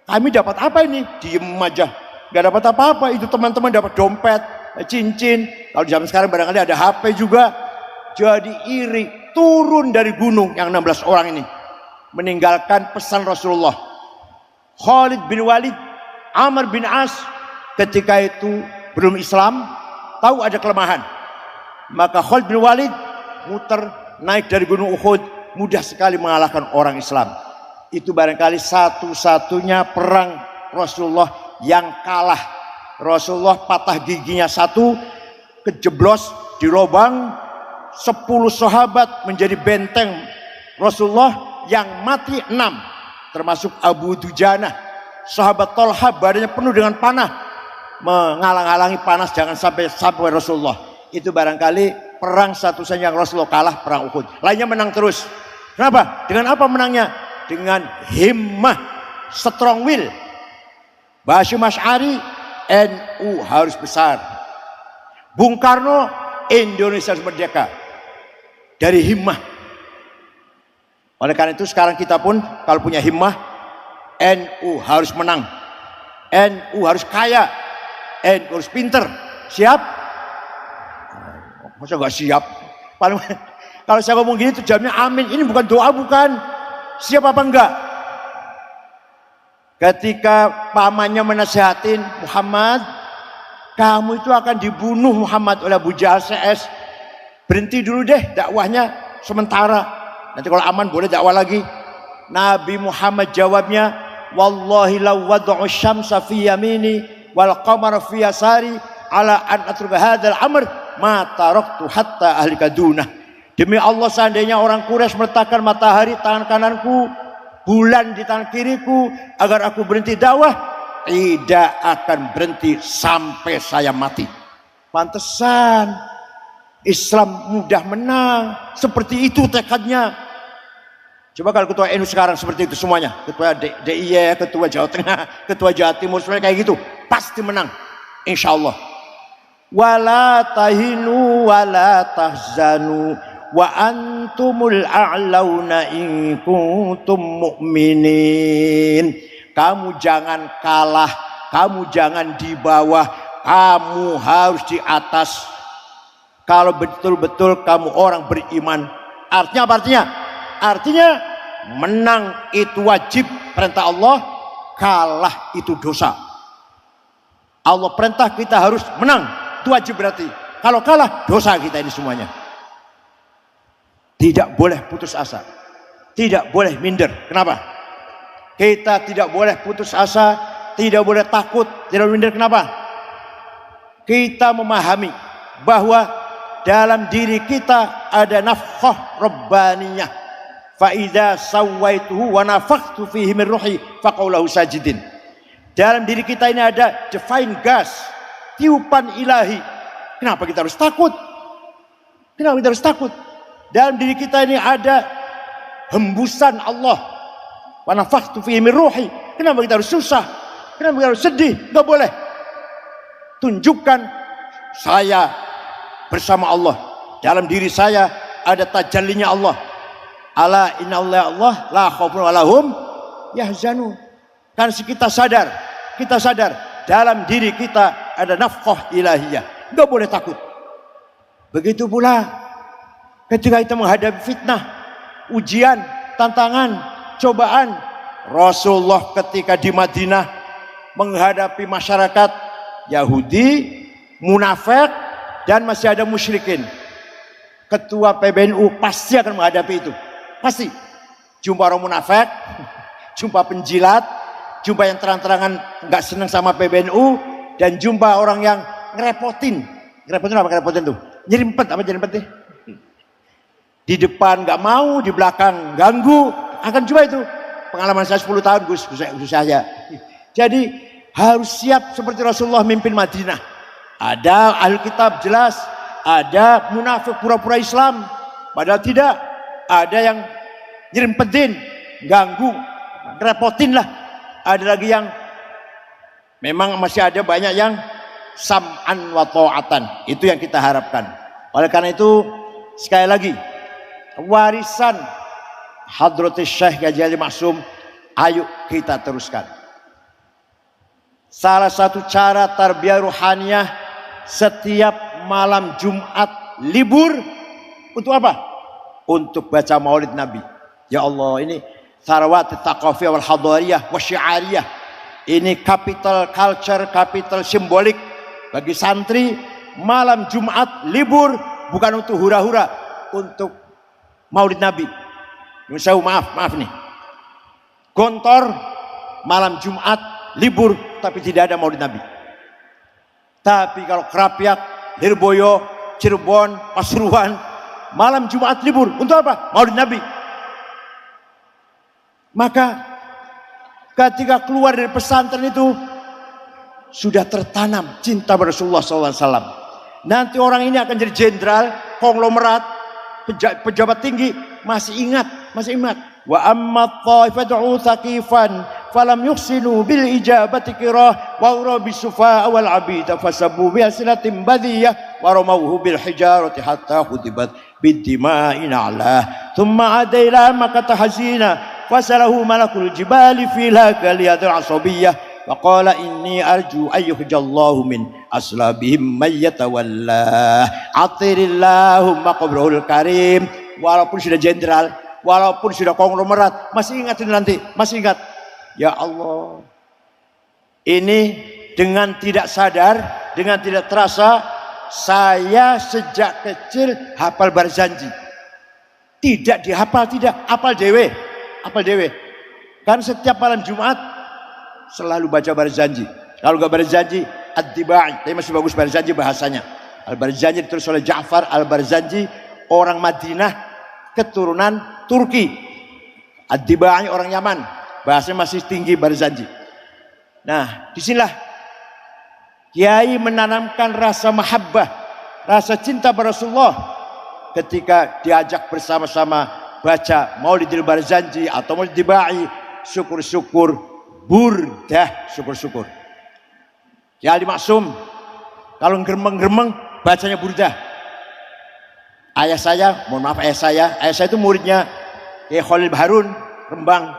Kami dapat apa ini? Diem aja, nggak dapat apa-apa. Itu teman-teman dapat dompet, cincin. Kalau di zaman sekarang barangkali ada HP juga. Jadi iri, turun dari gunung yang 16 orang ini, meninggalkan pesan Rasulullah. Khalid bin Walid, Amr bin As ketika itu belum Islam, tahu ada kelemahan. Maka Khalid bin Walid muter naik dari gunung Uhud, mudah sekali mengalahkan orang Islam. Itu barangkali satu-satunya perang Rasulullah yang kalah. Rasulullah patah giginya satu, kejeblos di lubang, 10 sahabat menjadi benteng Rasulullah, yang mati 6. Termasuk Abu Dujana, sahabat Tolha, badannya penuh dengan panah, menghalang-halangi panas jangan sampai Rasulullah. Itu barangkali perang satu-satunya yang Rasulullah kalah, perang Uhud. Lainnya menang terus. Kenapa? Dengan apa menangnya? Dengan himmah, strong will. Basyir Asy'ari, NU harus besar. Bung Karno, Indonesia harus merdeka. Dari himmah. Oleh karena itu sekarang kita pun kalau punya himmah, NU harus menang, NU harus kaya, NU harus pinter. Siap? Masa gak siap? Kalau saya ngomong gini tuh jawabnya amin. Ini bukan doa, bukan. Siap apa enggak? Ketika pamannya menasehatin, Muhammad, kamu itu akan dibunuh Muhammad oleh Abu Jahal CS. Berhenti dulu deh dakwahnya sementara. Nanti kalau aman boleh dakwah lagi. Nabi Muhammad jawabnya, wallahi law wad'u syamsa fi yamini wal qamara fi yasari ala an atruka hadzal amr ma taraktu hatta ahlika dunah. Demi Allah, seandainya orang Quraisy meletakkan matahari tangan kananku, bulan di tangan kiriku, agar aku berhenti dakwah, tidak akan berhenti sampai saya mati. Pantesan Islam mudah menang. Seperti itu tekadnya. Coba kalau ketua NU sekarang seperti itu semuanya, ketua DIY, ketua Jawa Tengah, ketua Jawa Timur, semuanya kayak gitu, pasti menang, insya Allah. Wala tahinu wala tahzanu wa antumul a'launa in kuntum mu'minin. Kamu jangan kalah, kamu jangan di bawah, kamu harus di atas. Kalau betul-betul kamu orang beriman. Artinya apa artinya? Artinya menang itu wajib, perintah Allah. Kalah itu dosa. Allah perintah kita harus menang, itu wajib berarti. Kalau kalah, dosa kita ini semuanya. Tidak boleh putus asa, tidak boleh minder. Kenapa? Kita tidak boleh putus asa, tidak boleh takut, tidak boleh minder. Kenapa? Kita memahami bahwa dalam diri kita ada nafkhah rabbaniyah. Fa idza sawaituhu wa nafakhtu fihi min ruhi faqaulahu sajidin. Dalam diri kita ini ada divine gas, tiupan ilahi. Kenapa kita harus takut? Kenapa kita harus takut? Dalam diri kita ini ada hembusan Allah. Wa nafakhtu fihi min ruhi. Kenapa kita harus susah? Kenapa kita harus sedih? Enggak boleh. Tunjukkan saya bersama Allah. Dalam diri saya ada tajallinya Allah. Ala inna Allah la khaufun walahum yahzanun. Kan kita sadar dalam diri kita ada nafkah ilahiyah. Enggak boleh takut. Begitu pula Ketika kita menghadapi fitnah, ujian, tantangan, cobaan, Rasulullah ketika di Madinah menghadapi masyarakat Yahudi, munafik, dan masih ada musyrikin. Ketua PBNU pasti akan menghadapi itu. Pasti. Jumpa orang munafik, jumpa penjilat, jumpa yang terang-terangan nggak senang sama PBNU, dan jumpa orang yang ngerepotin. Ngerepotin apa ngerepotin tuh? Nyerimpet apa nyerimpet nih? Di depan nggak mau, di belakang ganggu, akan coba itu. Pengalaman saya 10 tahun Gus saya. Jadi harus siap seperti Rasulullah mimpin Madinah. Ada ahli kitab jelas, ada munafik pura-pura Islam, padahal tidak. Ada yang nyerempetin, ganggu, ngerepotin lah. Ada lagi yang memang masih ada banyak yang sam'an wa ta'atan. Itu yang kita harapkan. Oleh karena itu sekali lagi, warisan Hadratus Syekh Haji Ali Maksum, ayo kita teruskan. Salah satu cara tarbiyah ruhaniyah, setiap malam Jumat libur untuk apa? Untuk baca Maulid Nabi. Ya Allah, ini Sarawat Taqafiyah wal Hadariyah wa Syiariyah. Ini capital culture, capital simbolik bagi santri. Malam Jumat libur bukan untuk hura-hura, untuk Maulid Nabi. Maaf nih. Gontor malam Jumat libur tapi tidak ada Maulid Nabi. Tapi kalau Krapyak, Lirboyo, Cirebon, Pasuruan, malam Jumat libur untuk apa? Maulid Nabi. Maka ketika keluar dari pesantren itu sudah tertanam cinta pada Rasulullah SAW. Nanti orang ini akan jadi jenderal, konglomerat, pejabat tinggi, masih ingat. Wa amma ta'ifatu thaqifan falam yuhsinu bil ijabati qirah wa urabi sufa wal abid fasabu bi asnatin badiyah wa ramawhu bil hijarati hatta hudibat bid dima'in ala thumma adaila maka tahzina fasalahu malakul jibali fila kaliyadul asabiyah wa qala inni arju ayyuhjallahu min aslabihim mayyatawalla atirillahumma qabrul karim. Walaupun sudah jenderal, walaupun sudah konglomerat, masih ingat ini nanti, masih ingat. Ya Allah, ini dengan tidak sadar, dengan tidak terasa, saya sejak kecil hafal Barzanji. Tidak dihafal, tidak, hafal dewe. Kan setiap malam Jumat selalu baca Barzanji. Kalau nggak Barzanji, Ad-Dibai. Tapi masih bagus Barzanji bahasanya. Al-Barzanji ditulis oleh Ja'far Al-Barzanji, orang Madinah, keturunan Turki. Ad-Dibai orang Yaman, bahasanya masih tinggi Barzanji. Nah, disinilah Kiai menanamkan rasa mahabbah, rasa cinta pada Rasulullah ketika diajak bersama-sama baca Maulidil Barzanji atau Maulid Dibai, syukur-syukur, burdah, syukur-syukur. Kiai Ali Maksum kalau geremeng-geremeng bacanya burdah. Ayah saya itu muridnya Kiai Khalil Harun Rembang.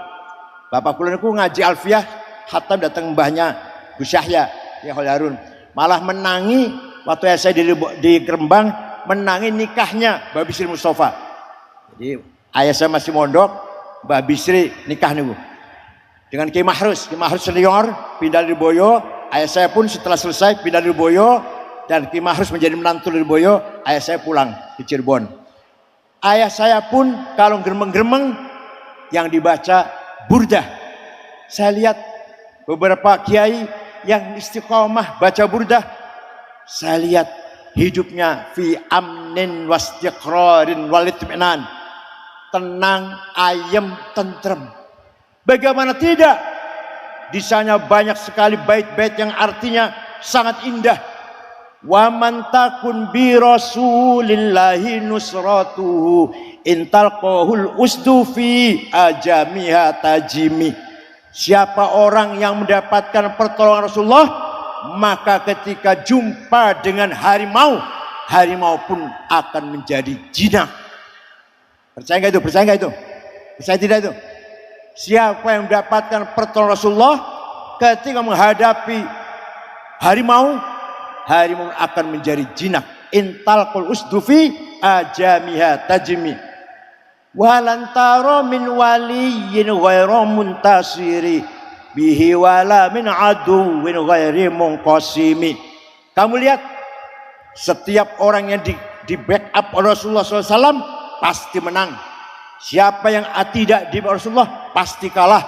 Bapak kula niku ngaji alfiyah, hatam datang mbahnya Gus Yahya Kiai Khalil Harun. Malah menangi waktu ayah saya di Rembang, menangi nikahnya Mbah Bisri Mustafa. Jadi ayah saya masih mondok, Mbah Bisri nikah niku dengan Kiai Mahrus senior pindah dari Boyo. Ayah saya pun setelah selesai pindah dari Boyo, dan Kiai Mahrus menjadi menantu dari Boyo. Ayah saya pulang di Cirebon. Ayah saya pun kalau geremeng-geremeng yang dibaca burdah. Saya lihat beberapa kiai yang istiqomah baca burdah. Saya lihat hidupnya fi amnin wastiqrarin walitminan, tenang, ayem, tentrem. Bagaimana tidak? Di sana banyak sekali bait-bait yang artinya sangat indah. Wa man takun bi rasulillahi nusratuhu intalqahul usdu fi ajamiha tajimi. Siapa orang yang mendapatkan pertolongan Rasulullah, maka ketika jumpa dengan harimau, harimau pun akan menjadi jinak. Percaya enggak itu? Percaya tidak itu? Siapa yang mendapatkan pertolongan Rasulullah ketika menghadapi harimau, harimau akan menjadi jinak. Intalqul usdufi ajamiha tajmi walan tara min waliyyin ghairu muntasiri bihi wala min aduwwin ghairi munqasimi. Kamu lihat, setiap orang yang di backup oleh Rasulullah SAW pasti menang. Siapa yang tidak di Rasulullah pasti kalah.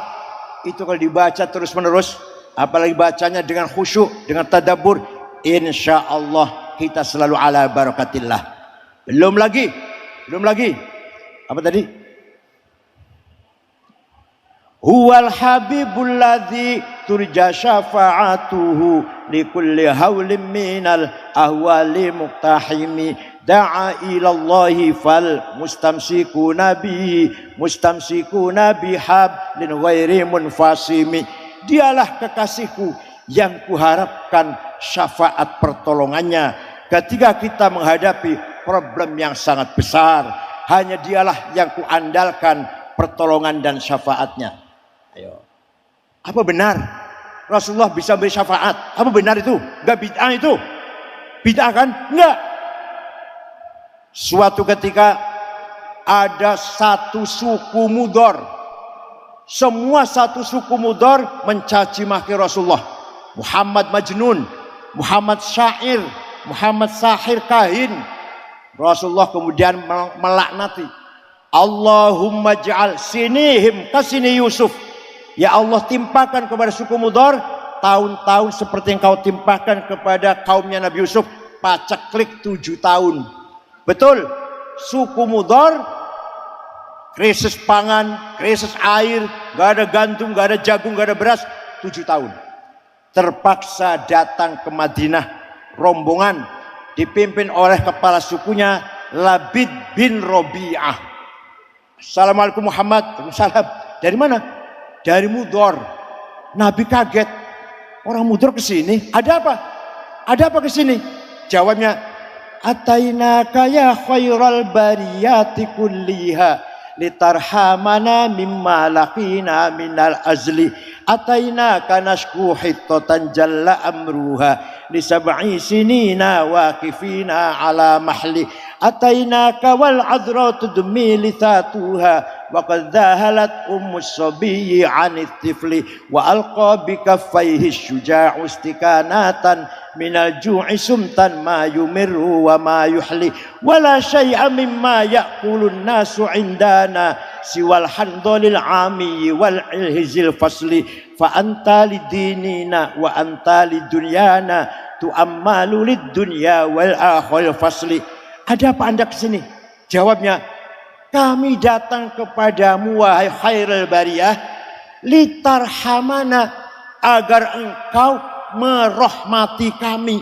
Itu kalau dibaca terus menerus, apalagi bacanya dengan khusyuk, dengan tadabbur, insya Allah kita selalu ala barakatillah. Belum lagi apa tadi? Huwal habibul ladzi turja syafa'atuhu likulli hawlim minal ahwali muqtahimi da'a ilallahi fal mustamsikuna bihablin ghairi munfasimi. Dialah kekasihku yang kuharapkan syafaat pertolongannya ketika kita menghadapi problem yang sangat besar. Hanya dialah yang kuandalkan pertolongan dan syafaatnya. Ayo. Apa benar Rasulullah bisa beri syafaat? Apa benar itu? Enggak bid'ah itu? Bid'ah kan? Enggak. Suatu ketika ada satu suku Mudhar. Semua satu suku Mudhar mencaci maki Rasulullah. Muhammad Majnun, Muhammad Syair, Muhammad Sahir Kahin. Rasulullah kemudian melaknati. Allahumma ja'al sinihim kasini Yusuf. Ya Allah, timpakan kepada suku Mudhar tahun-tahun seperti yang kau timpakan kepada kaumnya Nabi Yusuf. Paceklik 7 tahun. Betul, suku Mudhar krisis pangan, krisis air, gak ada gandum, gak ada jagung, gak ada beras, 7 tahun. Terpaksa datang ke Madinah rombongan dipimpin oleh kepala sukunya Labid bin Robi'ah. Assalamualaikum Muhammad. Waalaikumsalam. Dari mana? Dari Mudhar. Nabi kaget. Orang Mudhar ke sini? Ada apa? Ada apa ke sini? Jawabnya, atainaka ya khairal bariyati kulliha litarhamana mimma laqina minal azli. Atainaka nashku hittatan jalla amruha li sab'i sinina waqifina ala mahli. Atainaka wal adra tudmi lithatuha wa qad dhahalat ummus sabiyyi 'anit tifli wa alqa bi kaffayhi syuja'u istikanatan minal ju'i sumtan ma yumirru wa ma yuhli wala syai'a mimma ya'kulun nasu 'indana siwal handalil 'ami wal ilhizil fasli fa anta lidinina wa anta lidunyana tu'ammalu lid dunya wal akhir fasli. Ada apa anda kesini? Jawabnya, kami datang kepadamu wahai khairul bariyah litarhamana, agar engkau merahmati kami.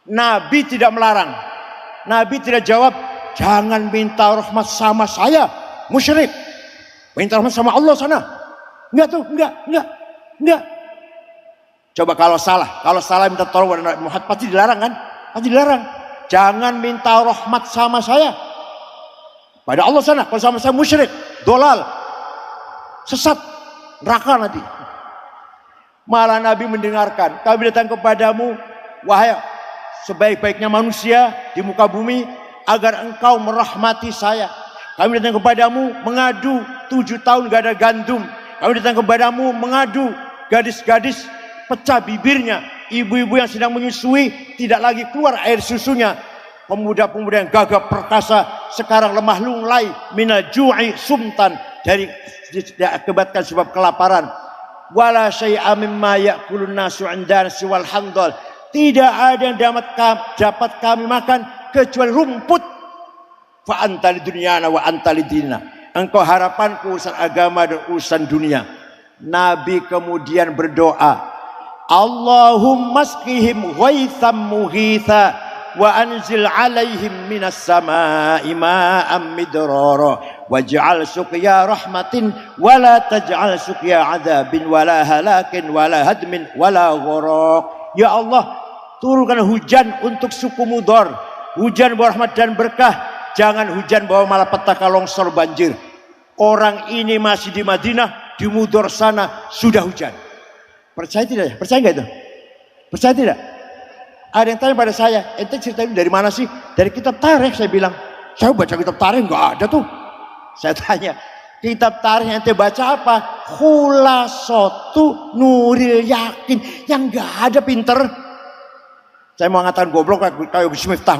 Nabi tidak melarang. Nabi tidak jawab, jangan minta rahmat sama saya, musyrik. Minta rahmat sama Allah sana. Enggak tuh, enggak. Coba kalau salah minta tolong kepada Nabi Muhammad, pasti dilarang kan? Pasti dilarang. Jangan minta rahmat sama saya. Pada Allah sana, kalau sama saya musyrik, dolal, sesat, neraka nanti. Malah Nabi mendengarkan, kami datang kepadamu, wahai sebaik-baiknya manusia di muka bumi, agar engkau merahmati saya. Kami datang kepadamu mengadu 7 tahun gak ada gandum. Kami datang kepadamu mengadu gadis-gadis pecah bibirnya, ibu-ibu yang sedang menyusui tidak lagi keluar air susunya, pemuda-pemuda yang gagah perkasa sekarang lemah lunglai minal ju'i sumtan, dari diakibatkan sebab kelaparan. Wala syai'a mimma ya'kulun nasu 'indana siwal handal, tidak ada yang dapat kami makan kecuali rumput. Fa anta lidunyana wa anta lidina, engkau harapanku urusan agama dan urusan dunia. Nabi kemudian berdoa, Allahumma asqihim ghaitham mughitha wa anzil alaihim minas samaa'i ma'am midrara waj'al suqya rahmatin wa la taj'al suqya 'adzabin wa la halakin wa la hadmin wa la gharaq. Ya Allah, turunkan hujan untuk suku Mudhar, hujan bawa rahmat dan berkah, jangan hujan bawa malapetaka, longsor, banjir. Orang ini masih di Madinah, di Mudhar sana sudah hujan. Percaya tidak ya? Percaya nggak itu? Percaya tidak? Ada yang tanya pada saya, ente cerita ini dari mana sih? Dari kitab tarikh, saya bilang. Saya baca kitab tarikh nggak ada tuh. Saya tanya, kitab tarikh yang ente baca apa? Khulasatu Nuril Yakin. Yang nggak ada, pinter. Saya mau ngatakan goblok kayak Gus Miftah.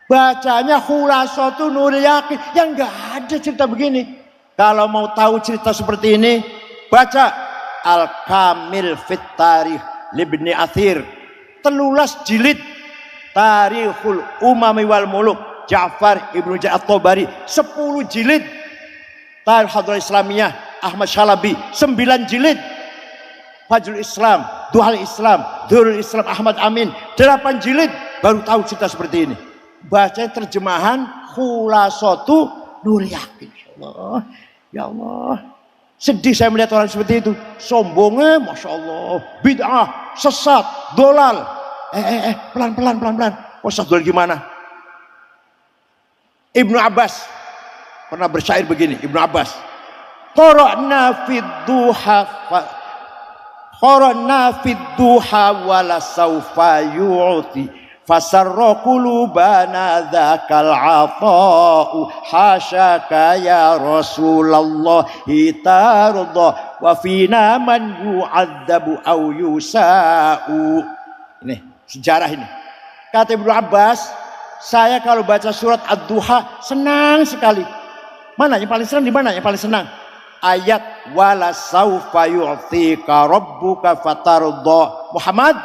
Bacanya Khulasatu Nuril Yakin. Yang nggak ada cerita begini. Kalau mau tahu cerita seperti ini, baca Al-Kamil Fit Tarikh Libni Athir, 13 jilid, Tarikhul Umami wal Muluk Ja'far Ibnu Jarir At-Tabari, 10 jilid, Tarikh Hadrah Islamiyah Ahmad Syalabi, 9 jilid, Fajrul Islam, Duhal Islam, Durul Islam Ahmad Amin, 8 jilid, baru tahu cerita seperti ini. Baca terjemahan Khulasatu Nuril Yakin. Ya Allah, sedih saya melihat orang seperti itu. Sombongnya, masya Allah, bid'ah, sesat, dolal. Pelan. Sesat dolal gimana? Ibnu Abbas pernah bersyair begini. Ibnu Abbas, qara'na fid duha wala sawfa yu'ti fasarra qulubana dzakal ata'u hasyaka ya Rasulullah tarda wa fina man yu'adzabu aw yusa'u. Ini sejarah ini. Kata Ibnu Abbas, saya kalau baca surat Ad-Duha senang sekali. Mana yang paling senang, di mana yang paling senang? Ayat wala saufa yu'tika rabbuka fatarda. Muhammad,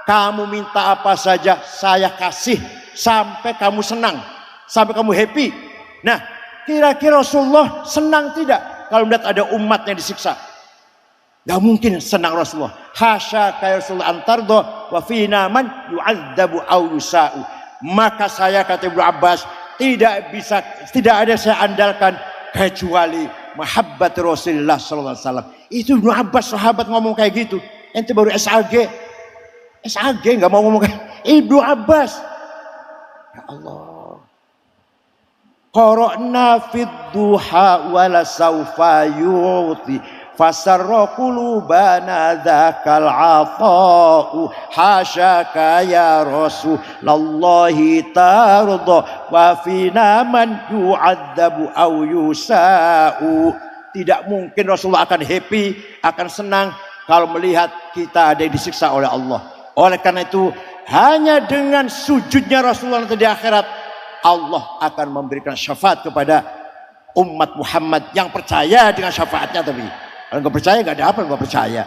kamu minta apa saja saya kasih sampai kamu senang, sampai kamu happy. Nah, kira-kira Rasulullah senang tidak kalau melihat ada umat yang disiksa? Gak mungkin senang Rasulullah. Hasya kaya Rasulullah antardo wa fina man yu'adzabu aw yusa'u. Maka saya, kata Ibnu Abbas, tidak ada saya andalkan kecuali mahabbat Rasulullah sallallahu alaihi wasallam. Itu Ibnu Abbas, sahabat, ngomong kayak gitu. Ente baru SAG nggak mau ngomong kayak Ibnu Abbas. Ya Allah. Qara'na fid duha wala sawfa yu'ti fasarra qulubana dzakal ata'u hasyaka ya Rasulullah tarda wa fina man yu'adzabu aw yusa'u. Tidak mungkin Rasulullah akan happy, akan senang kalau melihat kita ada yang disiksa oleh Allah. Oleh karena itu, hanya dengan sujudnya Rasulullah nanti di akhirat, Allah akan memberikan syafaat kepada umat Muhammad yang percaya dengan syafaatnya. Tapi kalau nggak percaya, nggak ada apa nggak percaya.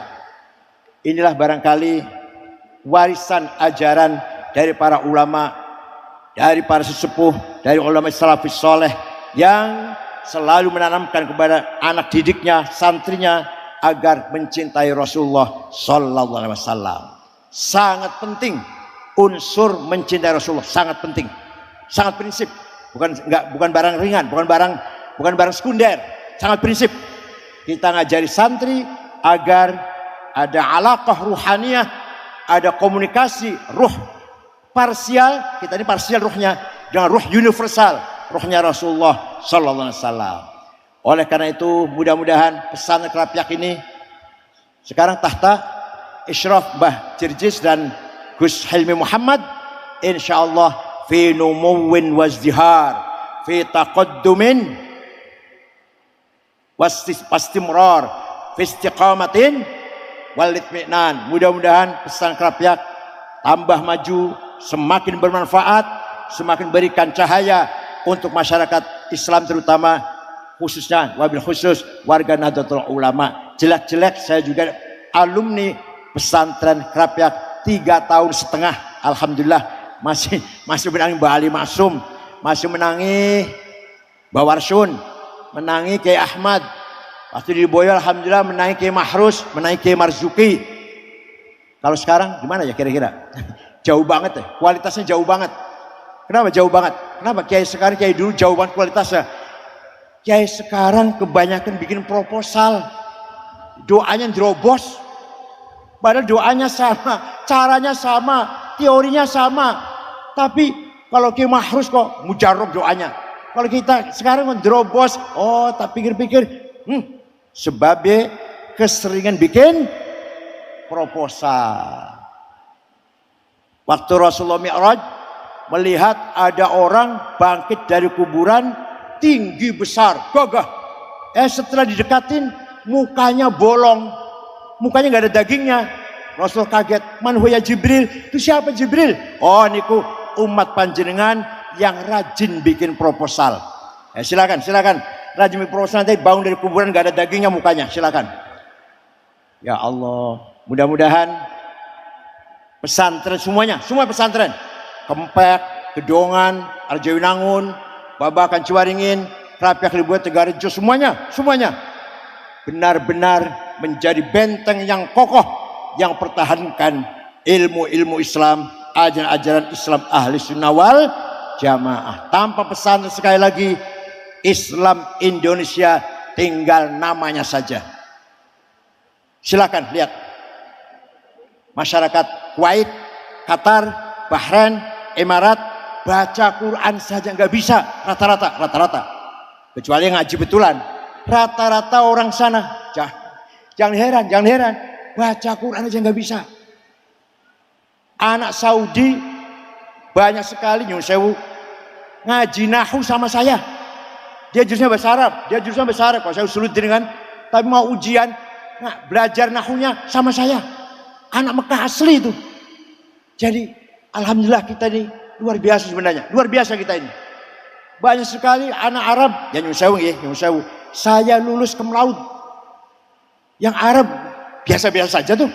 Inilah barangkali warisan ajaran dari para ulama, dari para sesepuh, dari ulama salafus soleh yang selalu menanamkan kepada anak didiknya, santrinya, agar mencintai Rasulullah Sallallahu Alaihi Wasallam. Sangat penting unsur mencintai Rasulullah, sangat penting, sangat prinsip, bukan barang ringan, bukan barang sekunder, sangat prinsip. Kita ngajari santri agar ada alaqah ruhaniyah, ada komunikasi ruh parsial, kita ini parsial ruhnya, dengan ruh universal, ruhnya Rasulullah Sallallahu Alaihi Wasallam. Oleh karena itu, mudah-mudahan pesan Kerapiak ini sekarang tahta Isyraf Mbah Jirjis dan Gus Hilmi Muhammad, insyaallah fi numuwin wazdihar, fi taqaddumin wastimrar, fi istiqamatin wal itminan. Mudah-mudahan pesan Kerapiak tambah maju, semakin bermanfaat, semakin berikan cahaya untuk masyarakat Islam, terutama khususnya wabil khusus warga Nahdlatul Ulama. Jelek-jelek saya juga alumni pesantren Kerapiak 3,5 tahun. Alhamdulillah masih menangi Mbah Ali Maksum, masih menangi Mbah Warsun, menangi Kiai Ahmad. Waktu di Boyo alhamdulillah menangi Kiai Mahrus, menangi Kiai Marzuki. Kalau sekarang gimana ya kira-kira? Jauh banget ya, kualitasnya jauh banget. Kenapa jauh banget? Kenapa Kiai sekarang, Kiai dulu jauh banget kualitasnya? Kiai sekarang kebanyakan bikin proposal, doanya jerobos. Padahal doanya sama, caranya sama, teorinya sama. Tapi kalau Kiai Mahrus kok mujarab doanya. Kalau kita sekarang mendrobos, tak pikir-pikir, sebabnya keseringan bikin proposal. Waktu Rasulullah Mi'raj melihat ada orang bangkit dari kuburan, tinggi besar, gagah. Setelah didekatin, mukanya bolong, mukanya nggak ada dagingnya. Rasul kaget, man huwa Jibril? Itu siapa Jibril? Oh niku umat panjenengan yang rajin bikin proposal. Silakan, rajin bikin proposal, nanti bangun dari kuburan nggak ada dagingnya mukanya, silakan. Ya Allah, mudah-mudahan pesantren semuanya, semua pesantren, Kempek, Gedongan, Arjawinangun, Babakan, Ciwaringin, Krapiak, Libuan, Tegarejo, semuanya benar-benar menjadi benteng yang kokoh yang pertahankan ilmu-ilmu Islam, ajaran-ajaran Islam ahli sunnah wal jamaah. Tanpa pesantren, sekali lagi, Islam Indonesia tinggal namanya saja. Silakan lihat masyarakat Kuwait, Qatar, Bahrain, Emirat, baca Quran saja nggak bisa, rata-rata, kecuali yang ngaji betulan. Rata-rata orang sana, jangan heran, baca Quran aja nggak bisa. Anak Saudi banyak sekali nyun sewu ngaji nahu sama saya. Dia jurusnya bahasa Arab, kalau saya usuluddin kan, tapi mau ujian belajar nahunya sama saya. Anak Mekah asli itu. Jadi alhamdulillah kita ini luar biasa sebenarnya, luar biasa kita ini. Banyak sekali anak Arab, ya nyun sewu. Saya lulus cum laude. Yang Arab biasa-biasa saja tuh.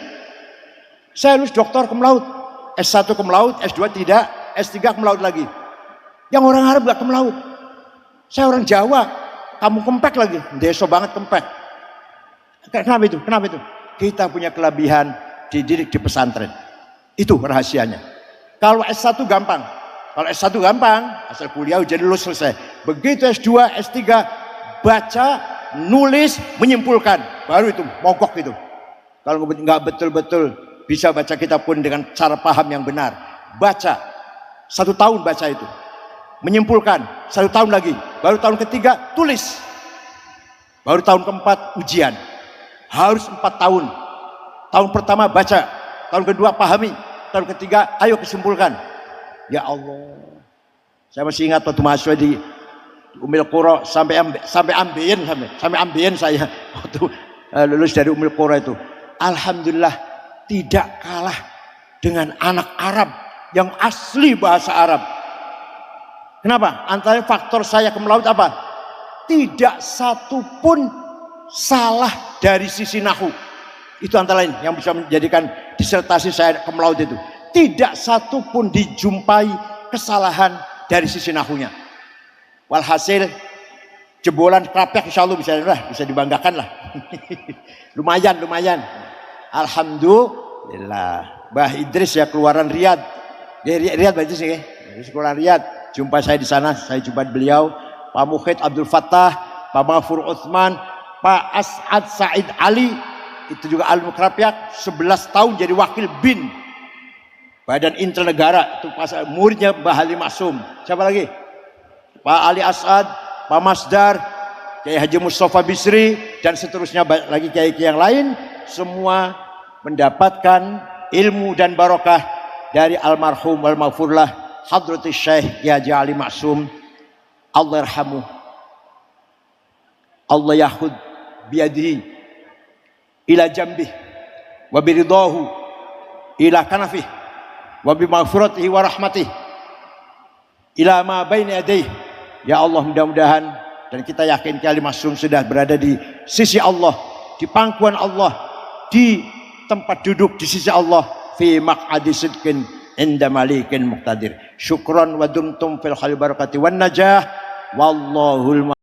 Saya lulus doktor cum laude, S1 cum laude, S2 tidak, S3 cum laude lagi. Yang orang Arab gak cum laude. Saya orang Jawa, kamu Kempek lagi, deso banget Kempek. Kenapa itu? Kita punya kelebihan dididik di pesantren. Itu rahasianya. Kalau S1 gampang, asal kuliah ujian lulus selesai. Begitu S2, S3, baca, nulis, menyimpulkan, baru itu mogok itu. Kalau nggak betul-betul bisa baca kitab pun dengan cara paham yang benar, baca 1 tahun baca itu, menyimpulkan 1 tahun lagi, baru tahun ketiga tulis, baru tahun keempat ujian. Harus 4 tahun. Tahun pertama baca, tahun kedua pahami, tahun ketiga ayo kesimpulkan. Ya Allah, saya masih ingat waktu mahasiswa di Ummul Qura sampai ambeien saya waktu lulus dari Ummul Qura itu. Alhamdulillah tidak kalah dengan anak Arab yang asli bahasa Arab. Kenapa? Antara faktor saya cum laude apa? Tidak satu pun salah dari sisi nahu. Itu antara lain yang bisa menjadikan disertasi saya cum laude itu. Tidak satu pun dijumpai kesalahan dari sisi nahunya. Walhasil jebolan Krapiak insya Allah bisa dibanggakan lah. lumayan. Alhamdulillah. Mbah Idris ya keluaran Riyadh. Riyadh Mbah Idris ya. Keluaran Riyadh. Jumpa saya di sana, saya jumpa beliau. Pak Mukhid Abdul Fattah, Pak Mahfur Utsman, Pak As'ad Said Ali, itu juga alumni Krapiak, 11 tahun jadi wakil BIN Badan Intel Negara, itu pas muridnya Mbah Halim Maksum. Siapa lagi? Pak Ali As'ad, Pak Masdar, Kiai Haji Mustafa Bisri, dan seterusnya lagi kiai-kiai yang lain, semua mendapatkan ilmu dan barokah dari almarhum wal maghfurlah Hadratus Syekh Kiai Haji Ali Maksum. Allah yarhamuh, Allah yahud biyadihi ila jambih wa biridahu ila kanafih wa bimaghfiratihi wa rahmatih ila ma baina yadayhi. Ya Allah, mudah-mudahan dan kita yakin Kiai Ali Maksum sudah berada di sisi Allah, di pangkuan Allah, di tempat duduk di sisi Allah, fi maq'adi sidqin inda malikin muqtadir. Syukran wa dumtum fil khali barakati wan najah wallahul